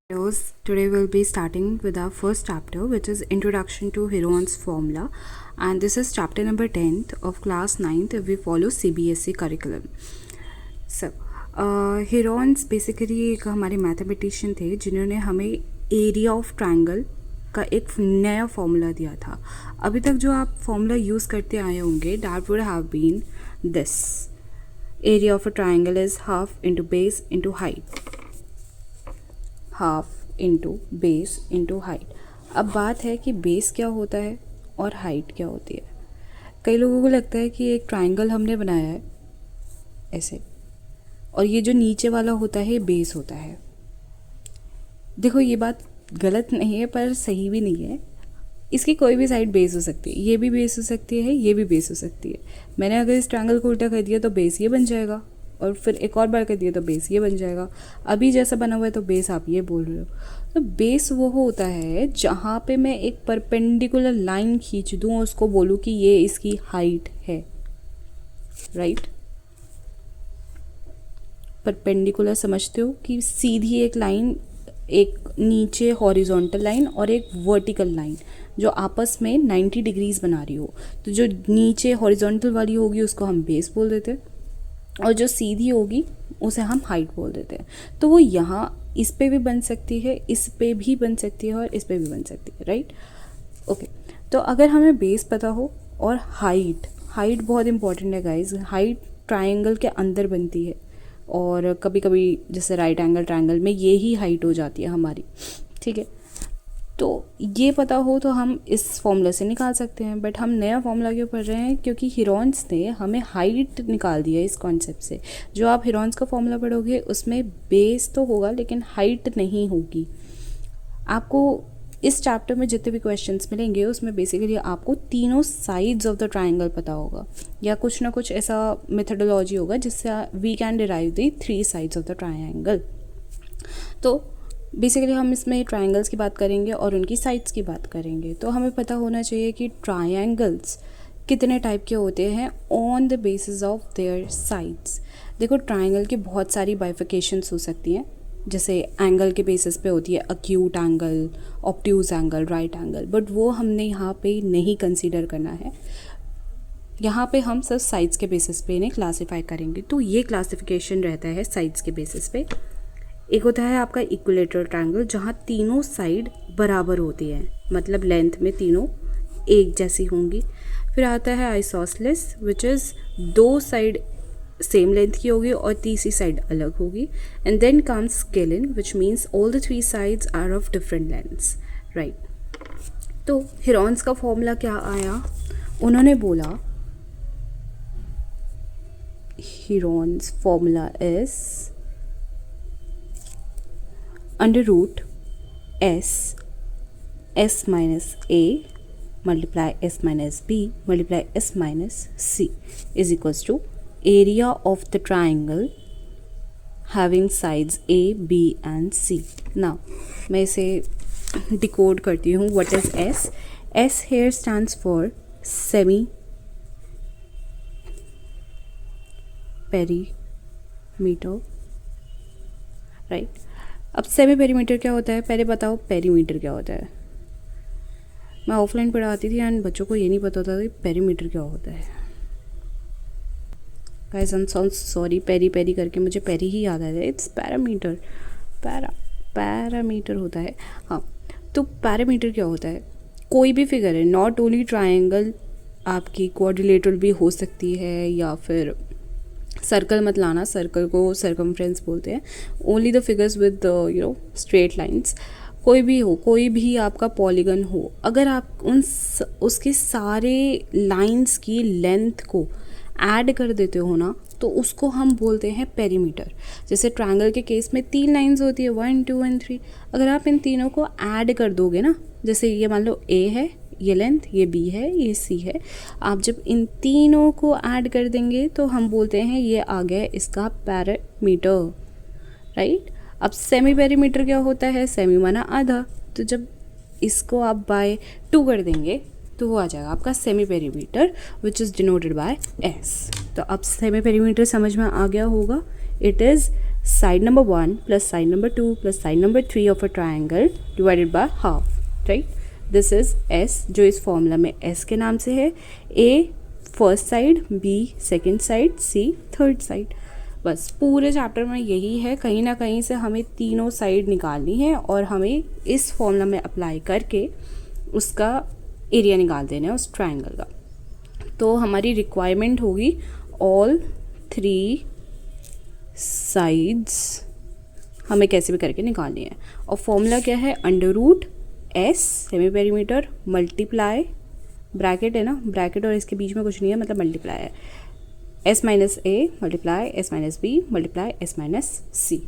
Today we'll be starting with our first chapter, which is Introduction to Heron's Formula, and this is chapter number 10th of class 9th if we follow CBSE curriculum. So, Heron's basically एक हमारे mathematician थे जिन्होंने हमें area of triangle का एक नया formula दिया था. अभी तक जो आप फॉर्मूला यूज़ करते आए होंगे that would have been this: area of a triangle is half into base into height, half into base into height. अब बात है कि बेस क्या होता है और हाइट क्या होती है. कई लोगों को लगता है कि एक ट्रायंगल हमने बनाया है ऐसे, और ये जो नीचे वाला होता है बेस होता है. देखो, ये बात गलत नहीं है पर सही भी नहीं है. इसकी कोई भी साइड बेस हो सकती है, ये भी बेस हो सकती है, ये भी बेस हो सकती है. मैंने अगर इस ट्रायंगल को उल्टा कर दिया तो बेस ये बन जाएगा, और फिर एक और बार कर दिया तो बेस ये बन जाएगा. अभी जैसा बना हुआ है तो बेस आप ये बोल रहे हो. तो बेस वो होता है जहाँ पे मैं एक परपेंडिकुलर लाइन खींच दूँ और उसको बोलूँ कि ये इसकी हाइट है. राइट? परपेंडिकुलर समझते हो कि सीधी एक लाइन, एक नीचे हॉरिजॉन्टल लाइन और एक वर्टिकल लाइन जो आपस में 90 डिग्रीज बना रही हो. तो जो नीचे हॉरिजॉन्टल वाली होगी उसको हम बेस बोल देते हैं, और जो सीधी होगी उसे हम हाइट बोल देते हैं. तो वो यहाँ इस पे भी बन सकती है, इस पे भी बन सकती है और इस पे भी बन सकती है. राइट? ओके. तो अगर हमें बेस पता हो और हाइट बहुत इंपॉर्टेंट है गाइज. हाइट ट्रायंगल के अंदर बनती है, और कभी कभी जैसे राइट एंगल ट्रायंगल में ये ही हाइट हो जाती है हमारी. ठीक है? तो ये पता हो तो हम इस फॉर्मूला से निकाल सकते हैं. बट हम नया फॉर्मूला क्यों पढ़ रहे हैं? क्योंकि हिरोन्स ने हमें हाइट निकाल दिया इस कॉन्सेप्ट से. जो आप हिरोन्स का फॉर्मूला पढ़ोगे उसमें बेस तो होगा लेकिन हाइट नहीं होगी. आपको इस चैप्टर में जितने भी क्वेश्चंस मिलेंगे उसमें बेसिकली आपको तीनों साइड्स ऑफ द ट्रायंगल पता होगा, या कुछ ना कुछ ऐसा मेथडोलॉजी होगा जिससे we can derive the 3 sides of the triangle. तो बेसिकली हम इसमें ट्रायंगल्स की बात करेंगे और उनकी साइड्स की बात करेंगे. तो हमें पता होना चाहिए कि ट्रायंगल्स कितने टाइप के होते हैं on the basis of their sides. देखो, ट्रायंगल की बहुत सारी बाइफिकेशंस हो सकती हैं. जैसे एंगल के बेसिस पे होती है acute angle, obtuse angle, right angle, but वो हमने यहाँ पे नहीं कंसीडर करना है. यहाँ पे हम सिर्फ साइड्स के बेसिस पे इन्हें क्लासीफाई करेंगे. तो ये क्लासिफिकेशन रहता है साइड्स के बेसिस पे. एक होता है आपका इक्विलेटरल ट्रायंगल जहाँ तीनों साइड बराबर होती हैं, मतलब लेंथ में तीनों एक जैसी होंगी. फिर आता है isosceles, which is 2 side same length की होगी और तीसरी साइड अलग होगी. And then comes scalene, which means all the 3 sides are of different lengths. Right? तो हिरोन्स का फॉर्मूला क्या आया? उन्होंने बोला Heron's formula is under root s minus a multiply s minus b multiply s minus c is equals to area of the triangle having sides a, b and c. Now मैं इसे decode करती हूँ. What is s? S here stands for semi perimeter. Right? अब semi perimeter क्या होता है? पहले बताओ पेरीमीटर क्या होता है. मैं ऑफलाइन पढ़ाती थी एंड बच्चों को ये नहीं पता था कि पेरीमीटर क्या होता है. Guys, I am sorry, peri करके मुझे पेरी ही याद आया. It's parameter. पैरामीटर होता है. हाँ, तो पैरामीटर क्या होता है? कोई भी फिगर है, नॉट ओनली ट्रायंगल, आपकी क्वाड्रिलेटरल भी हो सकती है, या फिर सर्कल मत लाना, सर्कल को सर्कमफ्रेंस बोलते हैं. Only the figures with straight lines. कोई भी हो, कोई भी आपका पॉलीगन हो, अगर आप उसके सारे लाइंस की लेंथ को ऐड कर देते हो ना, तो उसको हम बोलते हैं पेरीमीटर. जैसे ट्रायंगल के केस में 3 लाइंस होती है, 1, 2 एंड 3. अगर आप इन तीनों को ऐड कर दोगे ना, जैसे ये मान लो A है, ये लेंथ, ये B है, ये C है, आप जब इन तीनों को ऐड कर देंगे तो हम बोलते हैं ये आ गया इसका पैरामीटर. राइट? अब सेमी पेरीमीटर क्या होता है? सेमी माना आधा. तो जब इसको आप बाय 2 कर देंगे तो वो आ जाएगा आपका semi perimeter, which is denoted by S. तो अब सेमी पेरीमीटर समझ में आ गया होगा. It is side number 1 plus side number 2 plus side number 3 of a triangle divided by half, right. This is S, जो इस फॉर्मूला में एस के नाम से है। A first side, B second side, C third side. बस पूरे chapter में यही है, कहीं ना कहीं से हमें तीनों साइड निकालनी है और हमें इस फॉर्मूला में अप्लाई करके उसका एरिया निकाल देना है उस ट्राइंगल का। तो हमारी रिक्वायरमेंट होगी ऑल 3 साइड्स हमें कैसे भी करके निकालनी है। और फॉर्मूला क्या है, under root S semi perimeter multiply, bracket है ना, ब्रैकेट और इसके बीच में कुछ नहीं है, मतलब मल्टीप्लाई है, S minus A multiply S minus B multiply S minus C.